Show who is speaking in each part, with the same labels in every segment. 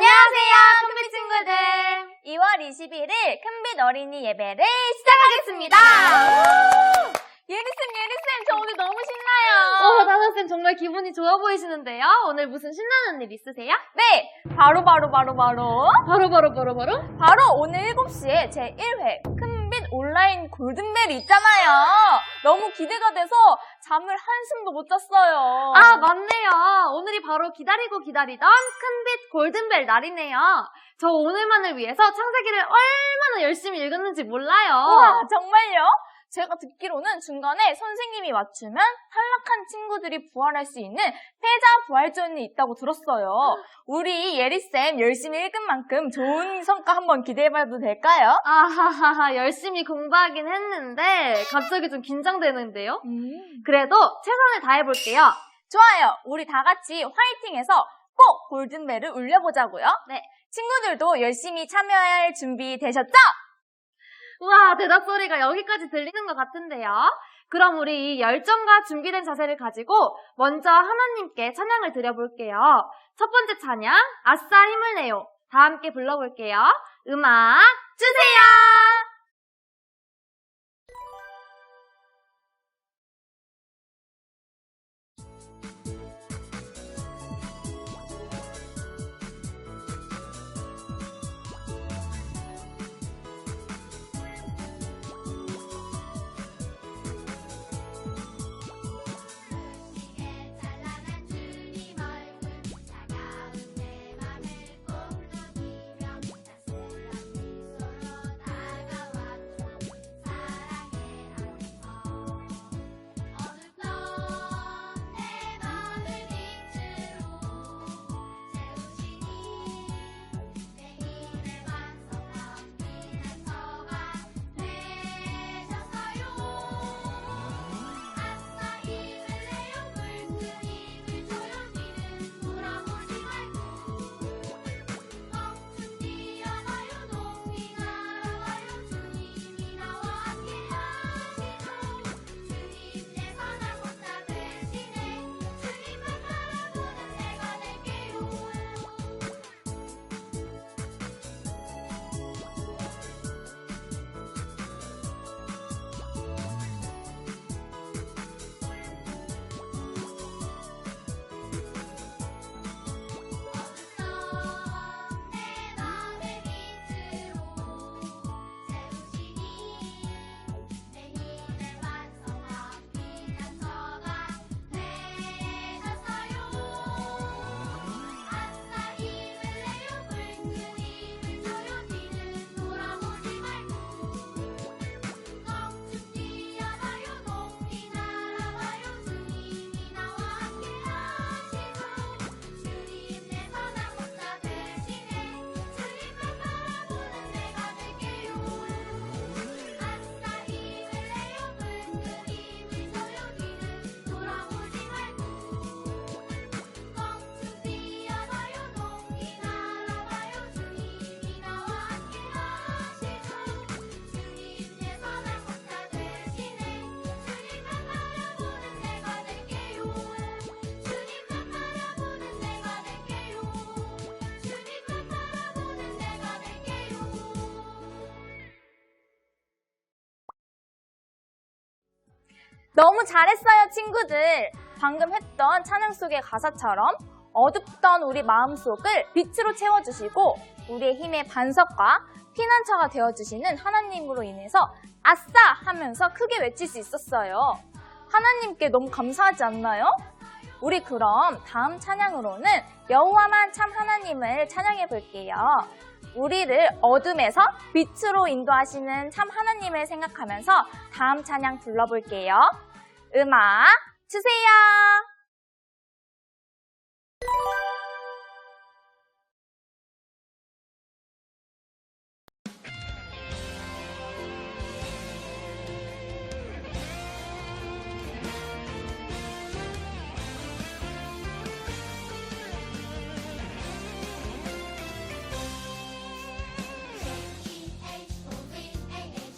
Speaker 1: 안녕하세요, 큰빛 친구들. 2월 21일 큰빛 어린이 예배를 시작하겠습니다. 예리쌤, 저 오늘 너무 신나요.
Speaker 2: 나나쌤 정말 기분이 좋아 보이시는데요? 오늘 무슨 신나는 일 있으세요?
Speaker 1: 네, 바로 오늘 7시에 제1회 큰빛 온라인 골든벨이 있잖아요. 너무 기대가 돼서 잠을 한숨도 못 잤어요.
Speaker 2: 아, 맞네요. 오늘이 바로 기다리던 큰빛 골든벨 날이네요. 저 오늘만을 위해서 창세기를 얼마나 열심히 읽었는지 몰라요.
Speaker 1: 우와, 정말요? 제가 듣기로는 중간에 선생님이 맞추면 탈락한 친구들이 부활할 수 있는 패자 부활전이 있다고 들었어요. 우리 예리쌤 열심히 읽은 만큼 좋은 성과 한번 기대해봐도 될까요?
Speaker 2: 아하하하, 열심히 공부하긴 했는데 갑자기 좀 긴장되는데요? 그래도 최선을 다해볼게요.
Speaker 1: 좋아요. 우리 다 같이 화이팅해서 꼭 골든벨을 울려보자고요.
Speaker 2: 네.
Speaker 1: 친구들도 열심히 참여할 준비 되셨죠?
Speaker 2: 우와, 대답 소리가 여기까지 들리는 것 같은데요. 그럼 우리 이 열정과 준비된 자세를 가지고 먼저 하나님께 찬양을 드려볼게요. 첫 번째 찬양, 아싸 힘을 내요. 다 함께 불러볼게요. 음악 주세요.
Speaker 1: 너무 잘했어요, 친구들. 방금 했던 찬양 속의 가사처럼 어둡던 우리 마음속을 빛으로 채워주시고 우리의 힘의 반석과 피난처가 되어주시는 하나님으로 인해서 아싸 하면서 크게 외칠 수 있었어요. 하나님께 너무 감사하지 않나요? 우리 그럼 다음 찬양으로는 여호와만 참 하나님을 찬양해 볼게요. 우리를 어둠에서 빛으로 인도하시는 참 하나님을 생각하면서 다음 찬양 불러볼게요. 음악 주세요.
Speaker 3: H-O-V-A-H,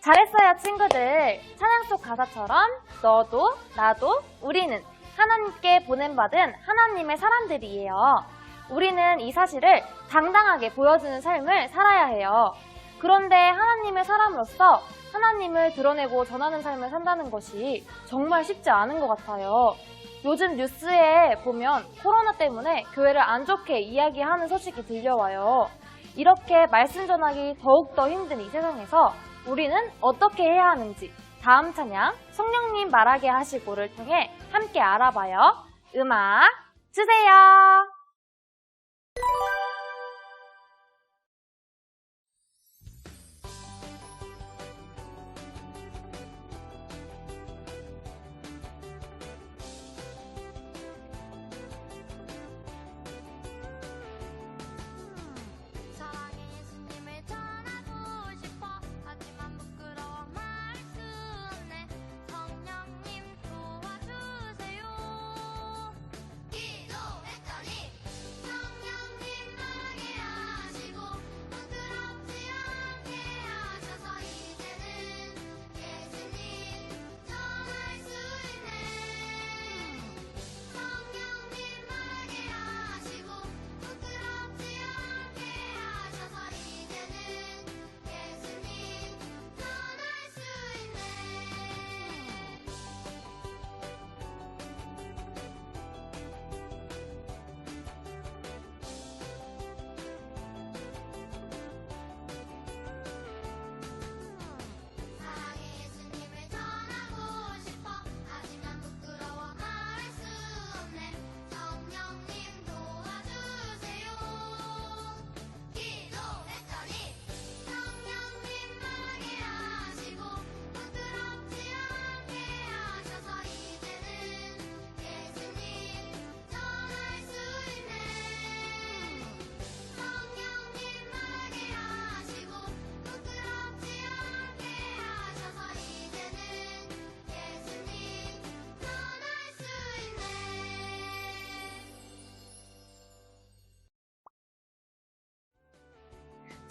Speaker 2: 잘했어요, 친구들. 찬양 속 가사처럼 너도, 나도, 우리는 하나님께 보냄받은 하나님의 사람들이에요. 우리는 이 사실을 당당하게 보여주는 삶을 살아야 해요. 그런데 하나님의 사람으로서 하나님을 드러내고 전하는 삶을 산다는 것이 정말 쉽지 않은 것 같아요. 요즘 뉴스에 보면 코로나 때문에 교회를 안 좋게 이야기하는 소식이 들려와요. 이렇게 말씀 전하기 더욱더 힘든 이 세상에서 우리는 어떻게 해야 하는지 다음 찬양 성령님 말하게 하시고를 통해 함께 알아봐요. 음악 주세요.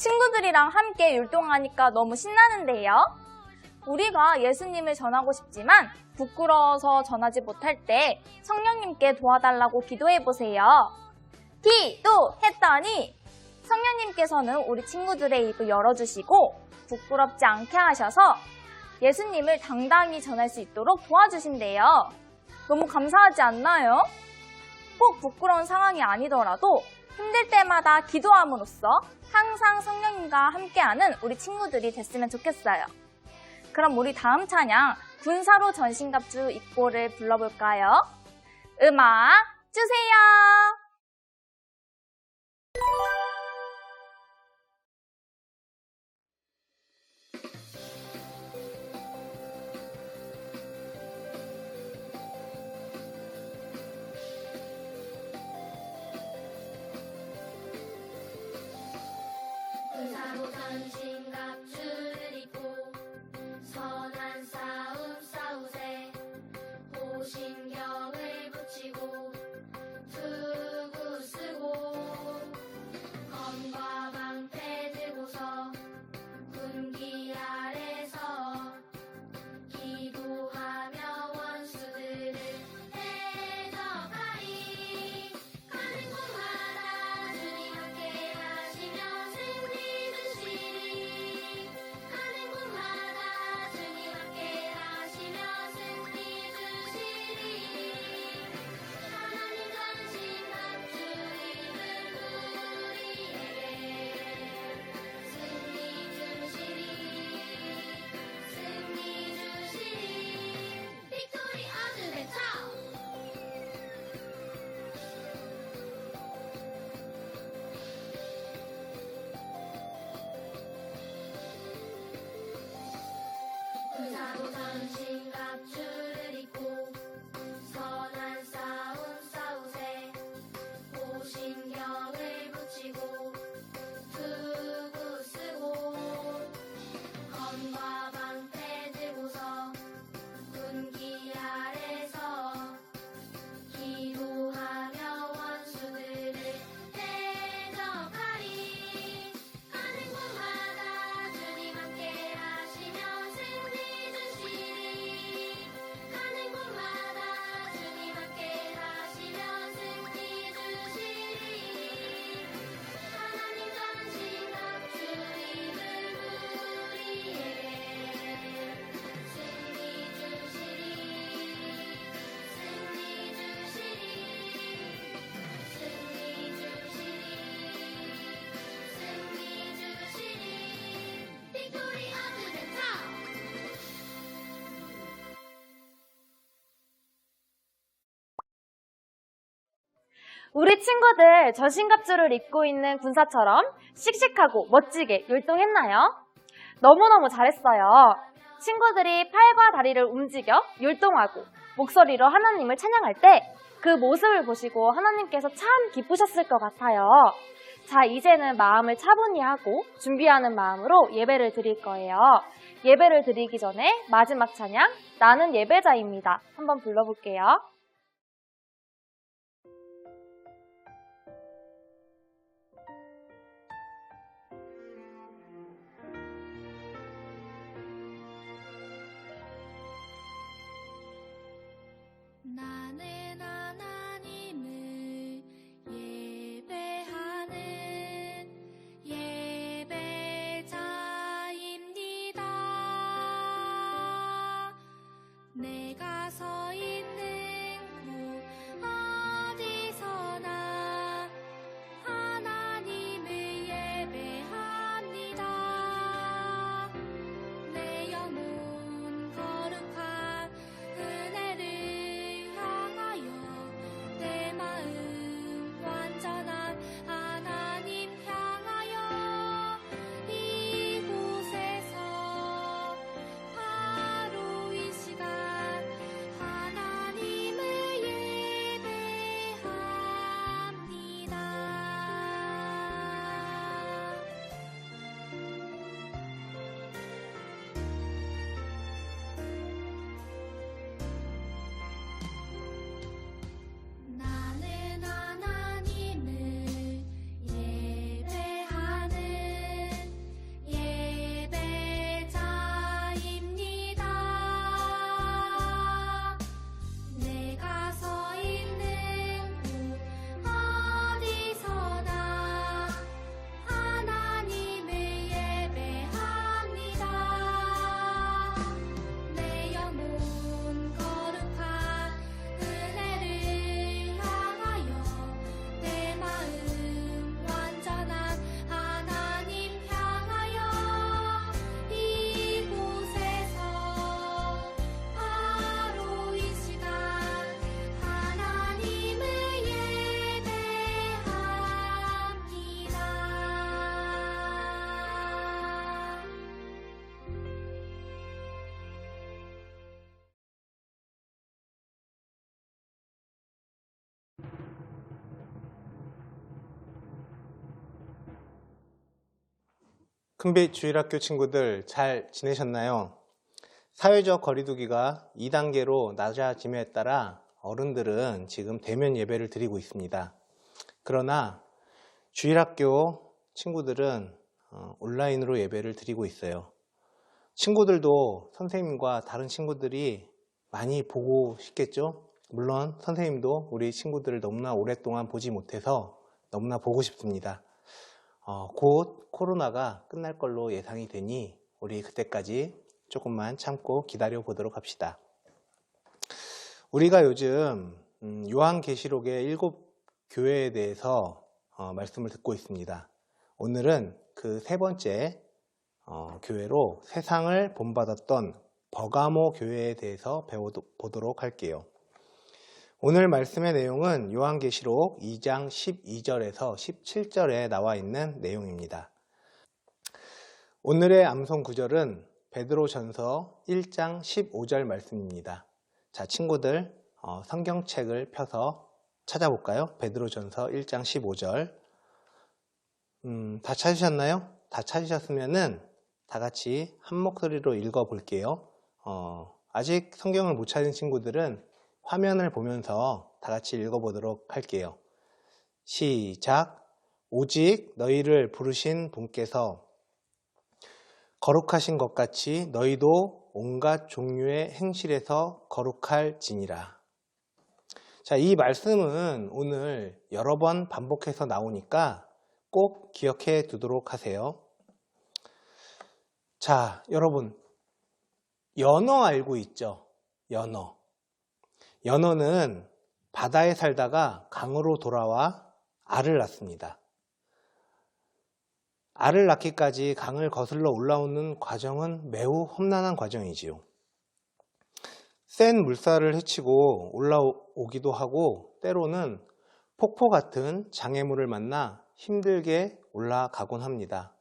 Speaker 1: 친구들이랑 함께 율동하니까 너무 신나는데요. 우리가 예수님을 전하고 싶지만 부끄러워서 전하지 못할 때 성령님께 도와달라고 기도해보세요. 기도했더니 성령님께서는 우리 친구들의 입을 열어주시고 부끄럽지 않게 하셔서 예수님을 당당히 전할 수 있도록 도와주신대요. 너무 감사하지 않나요? 꼭 부끄러운 상황이 아니더라도 힘들 때마다 기도함으로써 항상 성령님과 함께하는 우리 친구들이 됐으면 좋겠어요. 그럼 우리 다음 찬양 군사로 전신갑주 입고를 불러볼까요? 음악 주세요.
Speaker 3: 군사로 전신갑주를 입고 선한 싸움 싸우세. 호신경을 붙이고 두
Speaker 2: 우리 친구들 전신갑주를 입고 있는 군사처럼 씩씩하고 멋지게 율동했나요? 너무너무 잘했어요. 친구들이 팔과 다리를 움직여 율동하고 목소리로 하나님을 찬양할 때 그 모습을 보시고 하나님께서 참 기쁘셨을 것 같아요. 자, 이제는 마음을 차분히 하고 준비하는 마음으로 예배를 드릴 거예요. 예배를 드리기 전에 마지막 찬양, 나는 예배자입니다. 한번 불러볼게요.
Speaker 3: 나는 하나님을 예배하는 예배자입니다. 내가 서 있는 곳 어디서나 하나님을 예배합니다. 내 영혼 거룩한 은혜를 향하여 내 마음 완전한 하나님 향하여 이곳에서 바로 이 시간 하나님을 예배합니다. 나는 하나님을 예배하는 예배자입니다. 내가 서 있는 곳 어디서나 하나님을 예배합니다. 내 영혼 거룩한 은혜를 향하여 내 마음 완전한 하나님 향하여 이곳에서 바로 이 시간 하나님을 예배합니다.
Speaker 4: 큰빛 주일학교 친구들 잘 지내셨나요? 사회적 거리두기가 2단계로 낮아짐에 따라 어른들은 지금 대면 예배를 드리고 있습니다. 그러나 주일학교 친구들은 온라인으로 예배를 드리고 있어요. 친구들도 선생님과 다른 친구들이 많이 보고 싶겠죠? 물론 선생님도 우리 친구들을 너무나 오랫동안 보지 못해서 너무나 보고 싶습니다. 곧 코로나가 끝날 걸로 예상이 되니 우리 그때까지 조금만 참고 기다려 보도록 합시다. 우리가 요즘 요한계시록의 7 교회에 대해서 말씀을 듣고 있습니다. 오늘은 그 세 번째 교회로 세상을 본받았던 버가모 교회에 대해서 배워보도록 할게요. 오늘 말씀의 내용은 요한계시록 2장 12절에서 17절에 나와 있는 내용입니다. 오늘의 암송 구절은 베드로전서 1장 15절 말씀입니다. 자, 친구들 성경책을 펴서 찾아볼까요? 베드로전서 1장 15절. 다 찾으셨나요? 다 찾으셨으면은 다 같이 한 목소리로 읽어볼게요. 아직 성경을 못 찾은 친구들은 화면을 보면서 다 같이 읽어보도록 할게요. 시작. 오직 너희를 부르신 분께서 거룩하신 것 같이 너희도 온갖 종류의 행실에서 거룩할지니라. 자, 이 말씀은 오늘 여러 번 반복해서 나오니까 꼭 기억해 두도록 하세요. 자, 여러분, 연어 알고 있죠? 연어. 연어는 바다에 살다가 강으로 돌아와 알을 낳습니다. 알을 낳기까지 강을 거슬러 올라오는 과정은 매우 험난한 과정이지요. 센 물살을 헤치고 올라오기도 하고 때로는 폭포 같은 장애물을 만나 힘들게 올라가곤 합니다.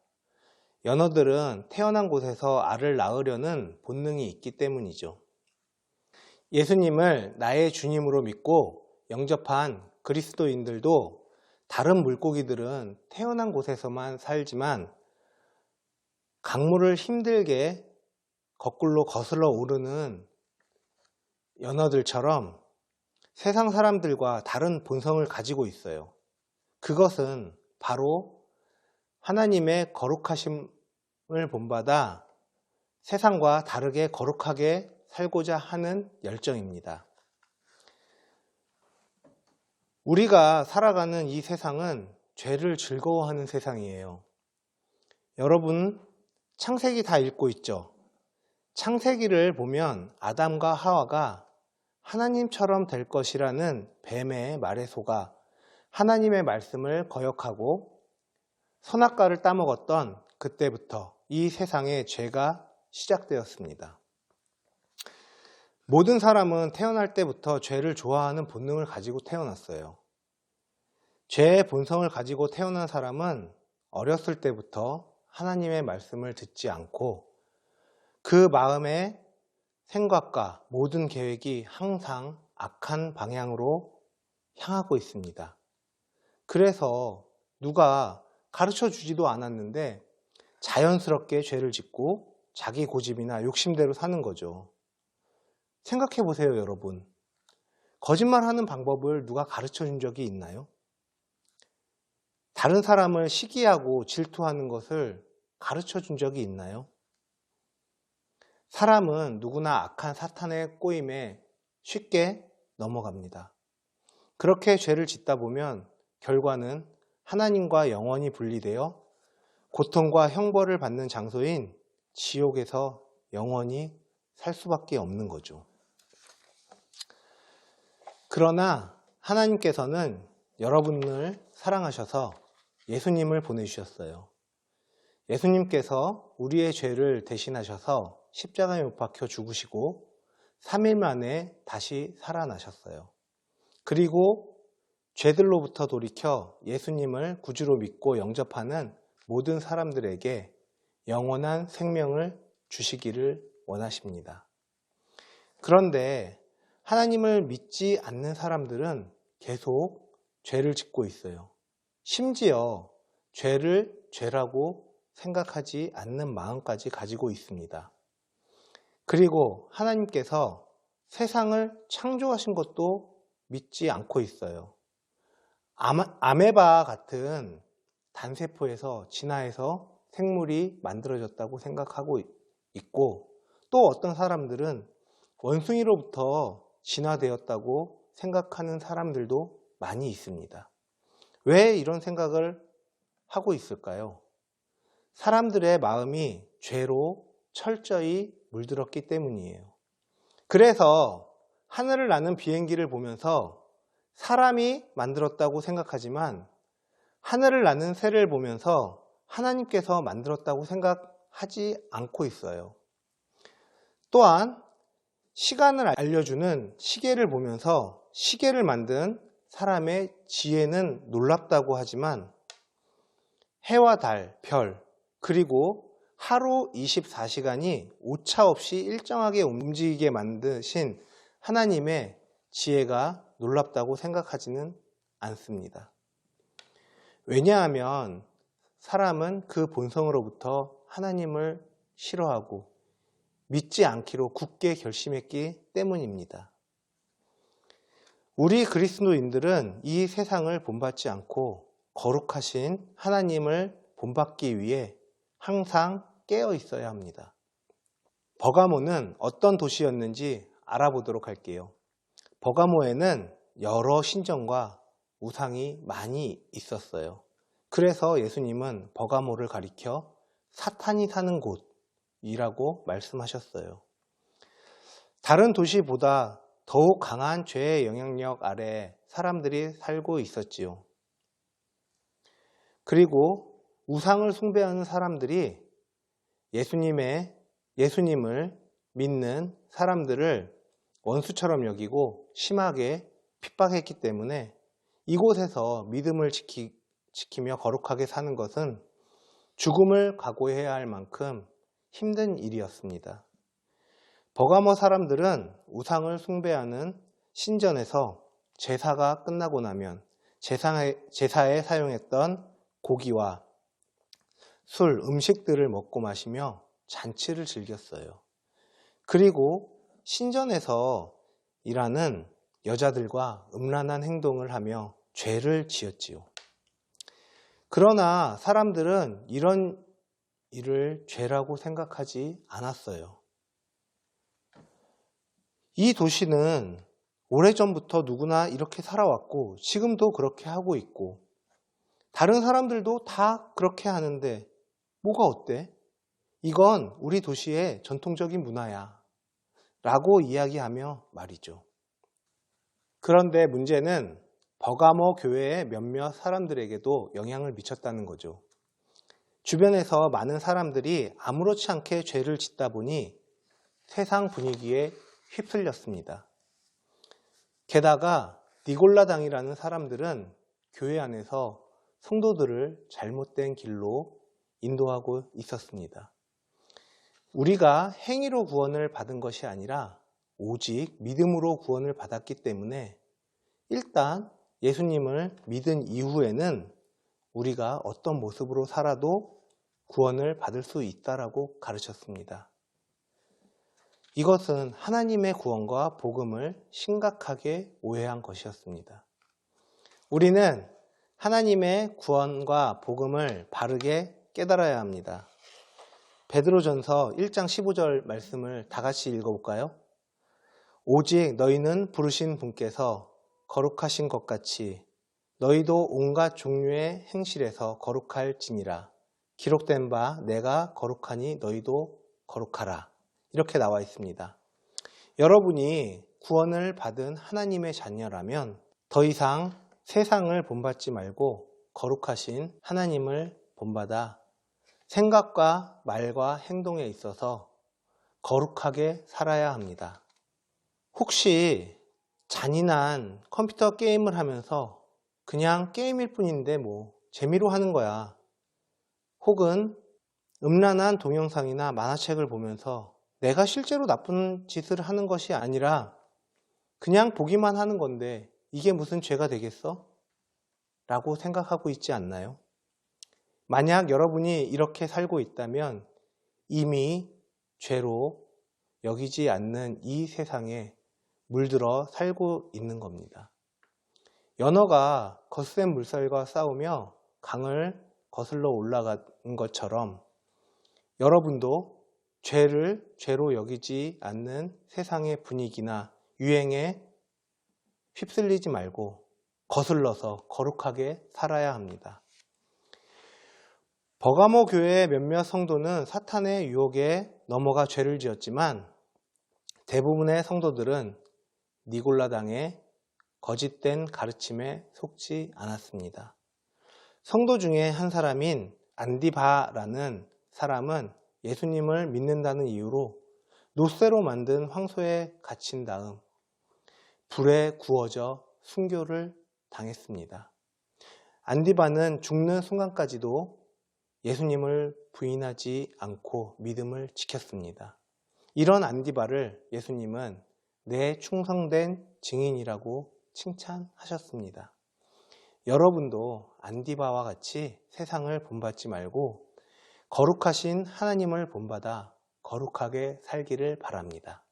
Speaker 4: 연어들은 태어난 곳에서 알을 낳으려는 본능이 있기 때문이죠. 예수님을 나의 주님으로 믿고 영접한 그리스도인들도 다른 물고기들은 태어난 곳에서만 살지만 강물을 힘들게 거꾸로 거슬러 오르는 연어들처럼 세상 사람들과 다른 본성을 가지고 있어요. 그것은 바로 하나님의 거룩하심을 본받아 세상과 다르게 거룩하게 살고자 하는 열정입니다. 우리가 살아가는 이 세상은 죄를 즐거워하는 세상이에요. 여러분, 창세기 다 읽고 있죠? 창세기를 보면 아담과 하와가 하나님처럼 될 것이라는 뱀의 말에 속아 하나님의 말씀을 거역하고 선악과를 따먹었던 그때부터 이 세상에 죄가 시작되었습니다. 모든 사람은 태어날 때부터 죄를 좋아하는 본능을 가지고 태어났어요. 죄의 본성을 가지고 태어난 사람은 어렸을 때부터 하나님의 말씀을 듣지 않고 그 마음의 생각과 모든 계획이 항상 악한 방향으로 향하고 있습니다. 그래서 누가 가르쳐 주지도 않았는데 자연스럽게 죄를 짓고 자기 고집이나 욕심대로 사는 거죠. 생각해 보세요, 여러분. 거짓말하는 방법을 누가 가르쳐 준 적이 있나요? 다른 사람을 시기하고 질투하는 것을 가르쳐 준 적이 있나요? 사람은 누구나 악한 사탄의 꼬임에 쉽게 넘어갑니다. 그렇게 죄를 짓다 보면 결과는 하나님과 영원히 분리되어 고통과 형벌을 받는 장소인 지옥에서 영원히 살 수밖에 없는 거죠. 그러나 하나님께서는 여러분을 사랑하셔서 예수님을 보내주셨어요. 예수님께서 우리의 죄를 대신하셔서 십자가에 못 박혀 죽으시고 3일 만에 다시 살아나셨어요. 그리고 죄들로부터 돌이켜 예수님을 구주로 믿고 영접하는 모든 사람들에게 영원한 생명을 주시기를 원하십니다. 그런데 하나님을 믿지 않는 사람들은 계속 죄를 짓고 있어요. 심지어 죄를 죄라고 생각하지 않는 마음까지 가지고 있습니다. 그리고 하나님께서 세상을 창조하신 것도 믿지 않고 있어요. 아메바 같은 단세포에서 진화해서 생물이 만들어졌다고 생각하고 있고, 또 어떤 사람들은 원숭이로부터 진화되었다고 생각하는 사람들도 많이 있습니다. 왜 이런 생각을 하고 있을까요? 사람들의 마음이 죄로 철저히 물들었기 때문이에요. 그래서 하늘을 나는 비행기를 보면서 사람이 만들었다고 생각하지만 하늘을 나는 새를 보면서 하나님께서 만들었다고 생각하지 않고 있어요. 또한 시간을 알려주는 시계를 보면서 시계를 만든 사람의 지혜는 놀랍다고 하지만 해와 달, 별, 그리고 하루 24시간이 오차 없이 일정하게 움직이게 만드신 하나님의 지혜가 놀랍다고 생각하지는 않습니다. 왜냐하면 사람은 그 본성으로부터 하나님을 싫어하고 믿지 않기로 굳게 결심했기 때문입니다. 우리 그리스도인들은 이 세상을 본받지 않고 거룩하신 하나님을 본받기 위해 항상 깨어 있어야 합니다. 버가모는 어떤 도시였는지 알아보도록 할게요. 버가모에는 여러 신전과 우상이 많이 있었어요. 그래서 예수님은 버가모를 가리켜 사탄이 사는 곳이라고 말씀하셨어요. 다른 도시보다 더욱 강한 죄의 영향력 아래 사람들이 살고 있었지요. 그리고 우상을 숭배하는 사람들이 예수님을 믿는 사람들을 원수처럼 여기고 심하게 핍박했기 때문에 이곳에서 믿음을 지키며 거룩하게 사는 것은 죽음을 각오해야 할 만큼 힘든 일이었습니다. 버가모 사람들은 우상을 숭배하는 신전에서 제사가 끝나고 나면 제사에 사용했던 고기와 술, 음식들을 먹고 마시며 잔치를 즐겼어요. 그리고 신전에서 일하는 여자들과 음란한 행동을 하며 죄를 지었지요. 그러나 사람들은 이런 일을 죄라고 생각하지 않았어요. 이 도시는 오래전부터 누구나 이렇게 살아왔고 지금도 그렇게 하고 있고 다른 사람들도 다 그렇게 하는데 뭐가 어때? 이건 우리 도시의 전통적인 문화야 라고 이야기하며 말이죠. 그런데 문제는 버가모 교회의 몇몇 사람들에게도 영향을 미쳤다는 거죠. 주변에서 많은 사람들이 아무렇지 않게 죄를 짓다 보니 세상 분위기에 휩쓸렸습니다. 게다가 니골라당이라는 사람들은 교회 안에서 성도들을 잘못된 길로 인도하고 있었습니다. 우리가 행위로 구원을 받은 것이 아니라 오직 믿음으로 구원을 받았기 때문에 일단 예수님을 믿은 이후에는 우리가 어떤 모습으로 살아도 구원을 받을 수 있다라고 가르쳤습니다. 이것은 하나님의 구원과 복음을 심각하게 오해한 것이었습니다. 우리는 하나님의 구원과 복음을 바르게 깨달아야 합니다. 베드로전서 1장 15절 말씀을 다 같이 읽어볼까요? 오직 너희는 부르신 분께서 거룩하신 것 같이 너희도 온갖 종류의 행실에서 거룩할지니라. 기록된 바 내가 거룩하니 너희도 거룩하라. 이렇게 나와 있습니다. 여러분이 구원을 받은 하나님의 자녀라면 더 이상 세상을 본받지 말고 거룩하신 하나님을 본받아 생각과 말과 행동에 있어서 거룩하게 살아야 합니다. 혹시 잔인한 컴퓨터 게임을 하면서 그냥 게임일 뿐인데 뭐 재미로 하는 거야. 혹은 음란한 동영상이나 만화책을 보면서 내가 실제로 나쁜 짓을 하는 것이 아니라 그냥 보기만 하는 건데 이게 무슨 죄가 되겠어? 라고 생각하고 있지 않나요? 만약 여러분이 이렇게 살고 있다면 이미 죄로 여기지 않는 이 세상에 물들어 살고 있는 겁니다. 연어가 거센 물살과 싸우며 강을 거슬러 올라간 것처럼 여러분도 죄를 죄로 여기지 않는 세상의 분위기나 유행에 휩쓸리지 말고 거슬러서 거룩하게 살아야 합니다. 버가모 교회의 몇몇 성도는 사탄의 유혹에 넘어가 죄를 지었지만 대부분의 성도들은 니골라당의 거짓된 가르침에 속지 않았습니다. 성도 중에 한 사람인 안디바라는 사람은 예수님을 믿는다는 이유로 노쇠로 만든 황소에 갇힌 다음 불에 구워져 순교를 당했습니다. 안디바는 죽는 순간까지도 예수님을 부인하지 않고 믿음을 지켰습니다. 이런 안디바를 예수님은 내 충성된 증인이라고 칭찬하셨습니다. 여러분도 안디바와 같이 세상을 본받지 말고 거룩하신 하나님을 본받아 거룩하게 살기를 바랍니다.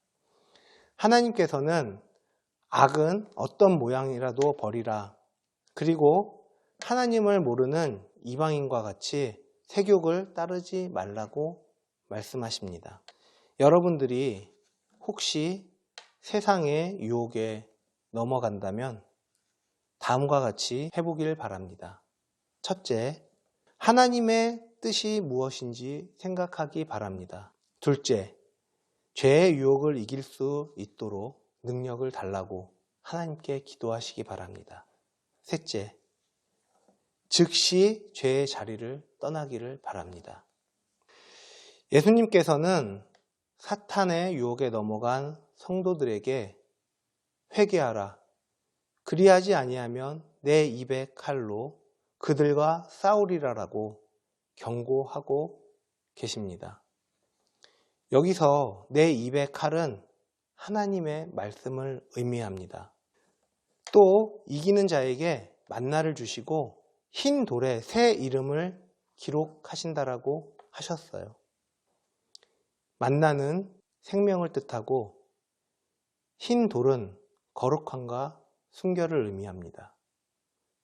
Speaker 4: 하나님께서는 악은 어떤 모양이라도 버리라. 그리고 하나님을 모르는 이방인과 같이 세욕을 따르지 말라고 말씀하십니다. 여러분들이 혹시 세상의 유혹에 넘어간다면 다음과 같이 해보길 바랍니다. 첫째, 하나님의 뜻이 무엇인지 생각하기 바랍니다. 둘째, 죄의 유혹을 이길 수 있도록 능력을 달라고 하나님께 기도하시기 바랍니다. 셋째, 즉시 죄의 자리를 떠나기를 바랍니다. 예수님께서는 사탄의 유혹에 넘어간 성도들에게 회개하라. 그리하지 아니하면 내 입의 칼로 그들과 싸우리라라고 경고하고 계십니다. 여기서 내 입의 칼은 하나님의 말씀을 의미합니다. 또 이기는 자에게 만나를 주시고 흰 돌에 새 이름을 기록하신다라고 하셨어요. 만나는 생명을 뜻하고 흰 돌은 거룩함과 순결을 의미합니다.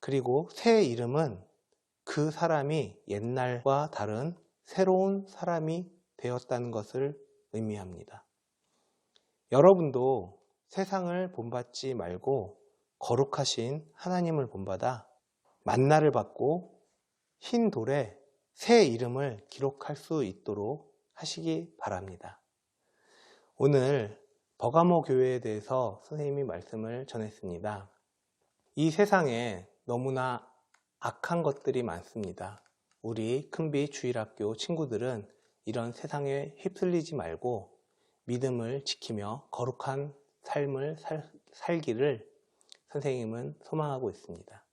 Speaker 4: 그리고 새 이름은 그 사람이 옛날과 다른 새로운 사람이 되었다는 것을 의미합니다. 여러분도 세상을 본받지 말고 거룩하신 하나님을 본받아 만나를 받고 흰 돌에 새 이름을 기록할 수 있도록 하시기 바랍니다. 오늘 버가모 교회에 대해서 선생님이 말씀을 전했습니다. 이 세상에 너무나 악한 것들이 많습니다. 우리 큰비 주일학교 친구들은 이런 세상에 휩쓸리지 말고 믿음을 지키며 거룩한 삶을 살기를 선생님은 소망하고 있습니다.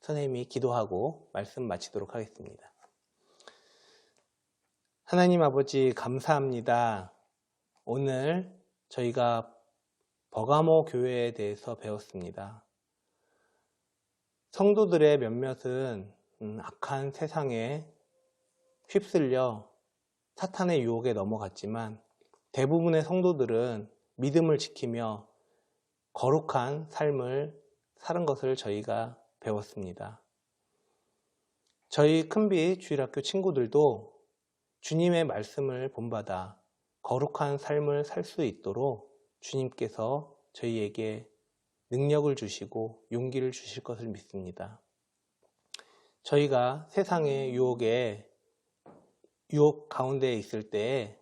Speaker 4: 선생님이 기도하고 말씀 마치도록 하겠습니다. 하나님 아버지 감사합니다. 오늘 저희가 버가모 교회에 대해서 배웠습니다. 성도들의 몇몇은 악한 세상에 휩쓸려 사탄의 유혹에 넘어갔지만 대부분의 성도들은 믿음을 지키며 거룩한 삶을 사는 것을 저희가 배웠습니다. 저희 큰비 주일학교 친구들도 주님의 말씀을 본받아 거룩한 삶을 살 수 있도록 주님께서 저희에게 능력을 주시고 용기를 주실 것을 믿습니다. 저희가 세상의 유혹 가운데 있을 때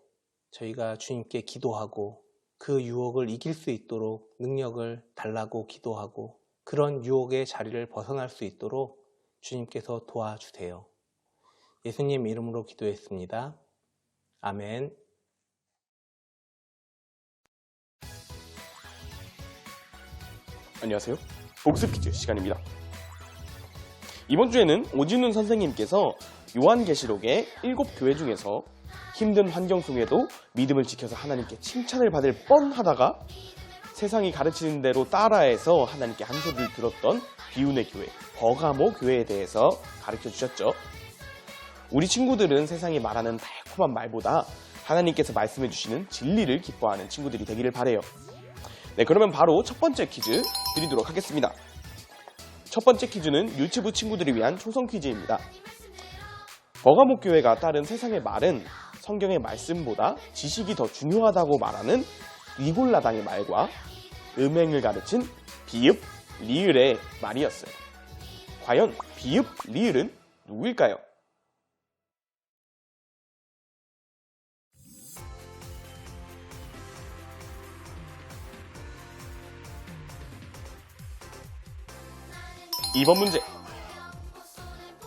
Speaker 4: 저희가 주님께 기도하고 그 유혹을 이길 수 있도록 능력을 달라고 기도하고 그런 유혹의 자리를 벗어날 수 있도록 주님께서 도와주세요. 예수님 이름으로 기도했습니다. 아멘.
Speaker 5: 안녕하세요. 복습 퀴즈 시간입니다. 이번 주에는 오진훈 선생님께서 요한계시록의 7교회 중에서 힘든 환경 속에도 믿음을 지켜서 하나님께 칭찬을 받을 뻔하다가 세상이 가르치는 대로 따라해서 하나님께 한 소리를 들었던 비운의 교회, 버가모 교회에 대해서 가르쳐 주셨죠. 우리 친구들은 세상이 말하는 달콤한 말보다 하나님께서 말씀해 주시는 진리를 기뻐하는 친구들이 되기를 바라요. 네, 그러면 바로 첫 번째 퀴즈 드리도록 하겠습니다. 첫 번째 퀴즈는 유치부 친구들을 위한 초성 퀴즈입니다. 버가모 교회가 따른 세상의 말은 성경의 말씀보다 지식이 더 중요하다고 말하는 니골라당의 말과 음행을 가르친 비읍, 리을의 말이었어요. 과연 비읍, 리을은 누구일까요?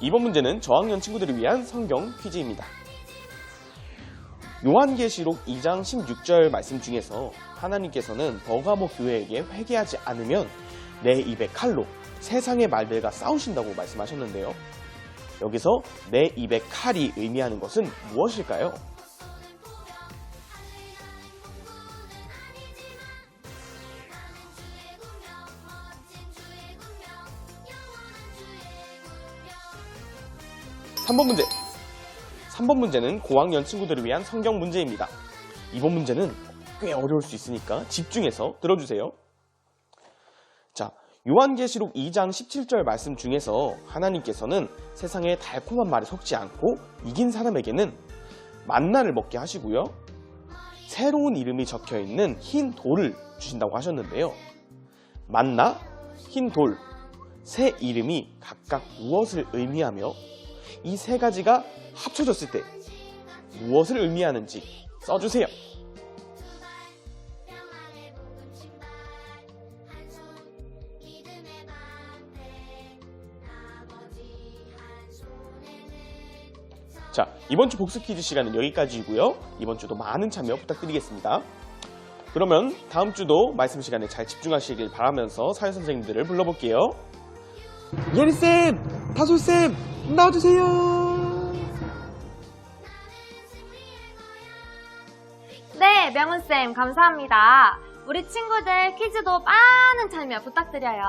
Speaker 5: 이번 문제는 저학년 친구들을 위한 성경 퀴즈입니다. 요한계시록 2장 16절 말씀 중에서 하나님께서는 버가모 교회에게 회개하지 않으면 내 입의 칼로 세상의 말들과 싸우신다고 말씀하셨는데요. 여기서 내 입의 칼이 의미하는 것은 무엇일까요? 삼 번 문제는 고학년 친구들을 위한 성경 문제입니다. 이번 문제는 꽤 어려울 수 있으니까 집중해서 들어주세요. 자, 요한계시록 2장 17절 말씀 중에서 하나님께서는 세상의 달콤한 말에 속지 않고 이긴 사람에게는 만나를 먹게 하시고요. 새로운 이름이 적혀있는 흰 돌을 주신다고 하셨는데요. 만나, 흰 돌, 새 이름이 각각 무엇을 의미하며 이 세 가지가 합쳐졌을 때 무엇을 의미하는지 써주세요. 자, 이번 주 복습 퀴즈 시간은 여기까지이고요. 이번 주도 많은 참여 부탁드리겠습니다. 그러면 다음 주도 말씀 시간에 잘 집중하시길 바라면서 사회 선생님들을 불러볼게요. 예리쌤, 다솔쌤, 나와주세요.
Speaker 2: 네, 명훈쌤, 감사합니다. 우리 친구들 퀴즈도 많은 참여 부탁드려요.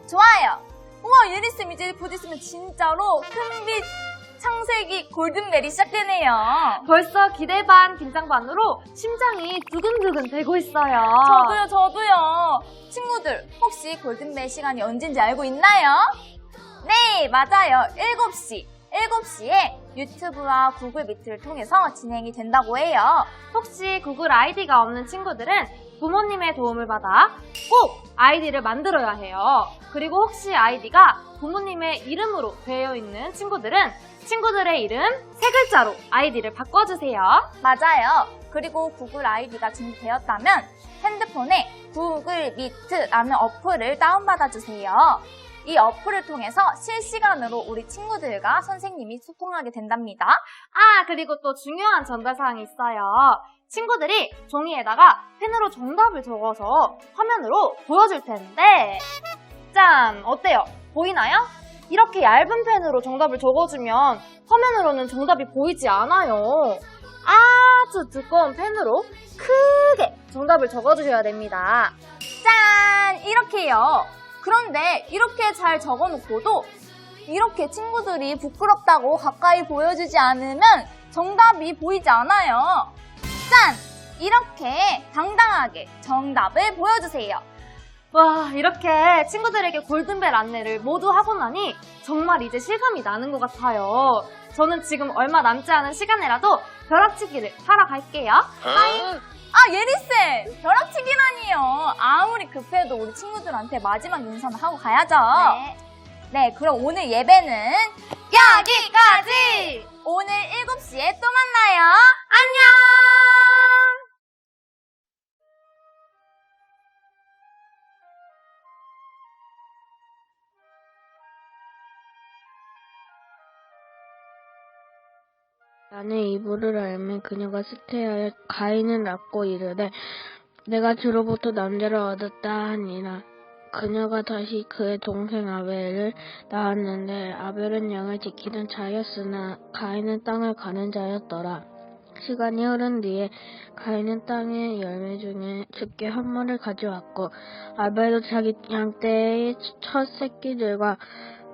Speaker 1: 좋아요. 우와, 예리쌤 이제 곧 있으면 진짜로 큰빛 창세기 골든벨이 시작되네요.
Speaker 2: 벌써 기대 반, 긴장 반으로 심장이 두근두근 되고 있어요.
Speaker 1: 저도요. 친구들, 혹시 골든벨 시간이 언젠지 알고 있나요? 네, 맞아요. 7시. 7시에 유튜브와 구글 미트를 통해서 진행이 된다고 해요.
Speaker 2: 혹시 구글 아이디가 없는 친구들은 부모님의 도움을 받아 꼭 아이디를 만들어야 해요. 그리고 혹시 아이디가 부모님의 이름으로 되어 있는 친구들은 친구들의 이름 3글자로 아이디를 바꿔주세요.
Speaker 1: 맞아요. 그리고 구글 아이디가 준비되었다면 핸드폰에 구글 미트라는 어플을 다운받아주세요. 이 어플을 통해서 실시간으로 우리 친구들과 선생님이 소통하게 된답니다.
Speaker 2: 아, 그리고 또 중요한 전달사항이 있어요. 친구들이 종이에다가 펜으로 정답을 적어서 화면으로 보여줄 텐데 짠! 어때요? 보이나요? 이렇게 얇은 펜으로 정답을 적어주면 화면으로는 정답이 보이지 않아요. 아주 두꺼운 펜으로 크게 정답을 적어주셔야 됩니다.
Speaker 1: 짠! 이렇게요. 그런데 이렇게 잘 적어놓고도 이렇게 친구들이 부끄럽다고 가까이 보여주지 않으면 정답이 보이지 않아요. 짠! 이렇게 당당하게 정답을 보여주세요.
Speaker 2: 와, 이렇게 친구들에게 골든벨 안내를 모두 하고 나니 정말 이제 실감이 나는 것 같아요. 저는 지금 얼마 남지 않은 시간이라도 벼락치기를 하러 갈게요.
Speaker 1: 아, 예리쌤! 벼락치기라니요. 아무리 급해도 우리 친구들한테 마지막 인사는 하고 가야죠. 네, 그럼 오늘 예배는 여기까지! 오늘 7시에 또 만나요. 안녕!
Speaker 6: 나는 이불을 알면 그녀가 쇠퇴하여 가인을 낳고 이르되 내가 주로부터 남자를 얻었다 하니라. 그녀가 다시 그의 동생 아벨을 낳았는데 아벨은 양을 지키는 자였으나 가인은 땅을 가는 자였더라. 시간이 흐른 뒤에 가인은 땅의 열매 중에 주께 헌물을 가져왔고 아벨도 자기 양떼의 첫 새끼들과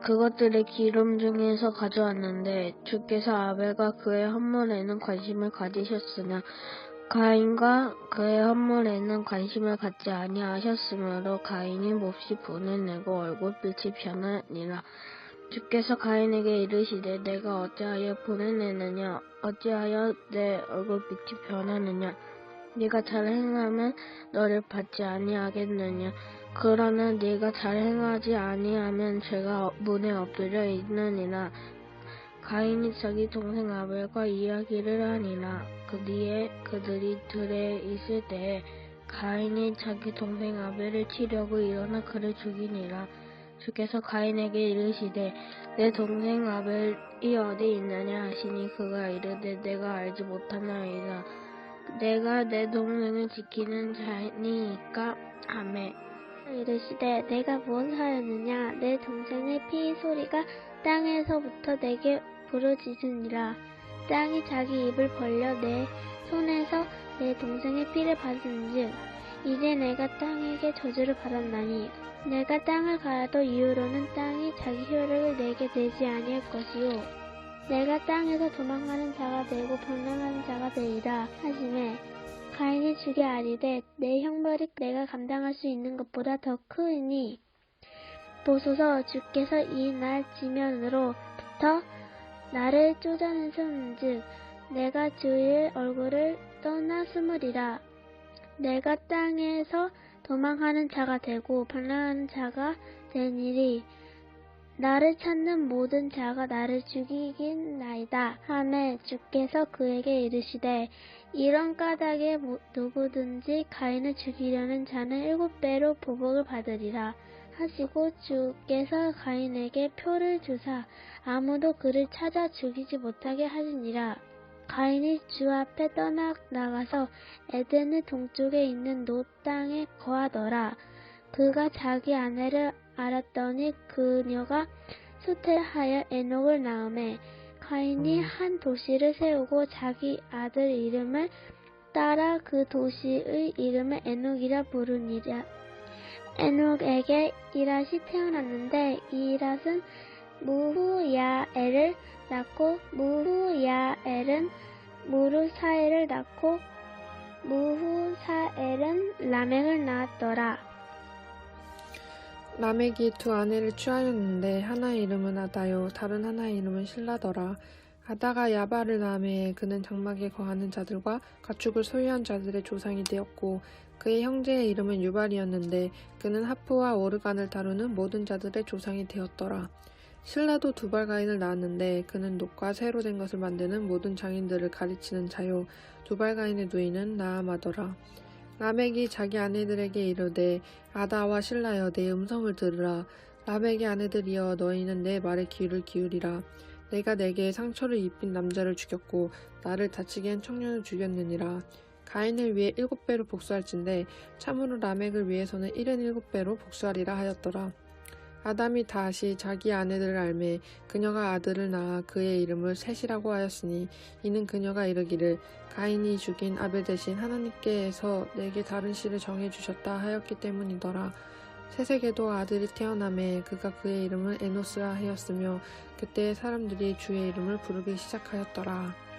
Speaker 6: 그것들의 기름 중에서 가져왔는데 주께서 아벨과 그의 헌물에는 관심을 가지셨으나 가인과 그의 헌물에는 관심을 갖지 아니하셨으므로 가인이 몹시 분을 내고 얼굴빛이 변하니라. 주께서 가인에게 이르시되 내가 어찌하여 분을 내느냐 어찌하여 내 얼굴빛이 변하느냐 네가 잘 행하면 너를 받지 아니하겠느냐 그러나 네가 잘 행하지 아니하면 죄가 문에 엎드려 있느니라. 가인이 자기 동생 아벨과 이야기를 하니라. 그 뒤에 그들이 들에 있을 때에 가인이 자기 동생 아벨을 치려고 일어나 그를 죽이니라. 주께서 가인에게 이르시되 내 동생 아벨이 어디 있느냐 하시니 그가 이르되 내가 알지 못하나이다. 내가 내 동생을 지키는 자니이까 하매
Speaker 7: 이르시되 내가 무엇하였느냐 내 동생의 피 소리가 땅에서부터 내게 부르짖으니라. 땅이 자기 입을 벌려 내 손에서 내 동생의 피를 받은즉 이제 내가 땅에게 저주를 받았나니 내가 땅을 갈아도 이후로는 땅이 자기 효력을 내게 내지 아니할 것이요 내가 땅에서 도망가는 자가 되고 방랑하는 자가 되리라 하시매 가인이 주게 아뢰되 내 형벌이 내가 감당할 수 있는 것보다 더 크으니 보소서 주께서 이 날 지면으로부터 나를 쫓아내셨은즉 내가 주의 얼굴을 떠나 숨으리라. 내가 땅에서 도망하는 자가 되고 방랑하는 자가 되니리. 나를 찾는 모든 자가 나를 죽이긴 나이다 하매 주께서 그에게 이르시되 이런 까닭에 누구든지 가인을 죽이려는 자는 7배로 보복을 받으리라 하시고 주께서 가인에게 표를 주사 아무도 그를 찾아 죽이지 못하게 하시니라. 가인이 주 앞에 떠나 나가서 에덴의 동쪽에 있는 노 땅에 거하더라. 그가 자기 아내를 알았더니 그녀가 수태하여 에녹을 낳음에 가인이 한 도시를 세우고 자기 아들 이름을 따라 그 도시의 이름을 에녹이라 부르니라. 에녹에게 이랏이 태어났는데 이랏은 무후야엘을 낳고 무후야엘은 무르사엘을 낳고 무후사엘은 라멕을 낳았더라.
Speaker 8: 라멕이 두 아내를 취하였는데 하나의 이름은 아다요 다른 하나의 이름은 실라더라. 아다가 야발을 낳음에 그는 장막에 거하는 자들과 가축을 소유한 자들의 조상이 되었고 그의 형제의 이름은 유발이었는데 그는 하프와 오르간을 다루는 모든 자들의 조상이 되었더라. 실라도 두발가인을 낳았는데 그는 녹과 새로 된 것을 만드는 모든 장인들을 가르치는 자요 두발가인의 누이는 나아마더라. 라멕이 자기 아내들에게 이르되 아다와 실라여 내 음성을 들으라. 라멕의 아내들이여 너희는 내 말에 귀를 기울이라. 내가 내게 상처를 입힌 남자를 죽였고 나를 다치게 한 청년을 죽였느니라. 가인을 위해 7배로 복수할진대 참으로 라멕을 위해서는 77배로 복수하리라 하였더라. 아담이 다시 자기 아내들을 알매 그녀가 아들을 낳아 그의 이름을 셋이라고 하였으니 이는 그녀가 이르기를 가인이 죽인 아벨 대신 하나님께서 내게 다른 씨를 정해주셨다 하였기 때문이더라. 셋에게도 아들이 태어나매 그가 그의 이름을 에노스라 하였으며 그때 사람들이 주의 이름을 부르기 시작하였더라.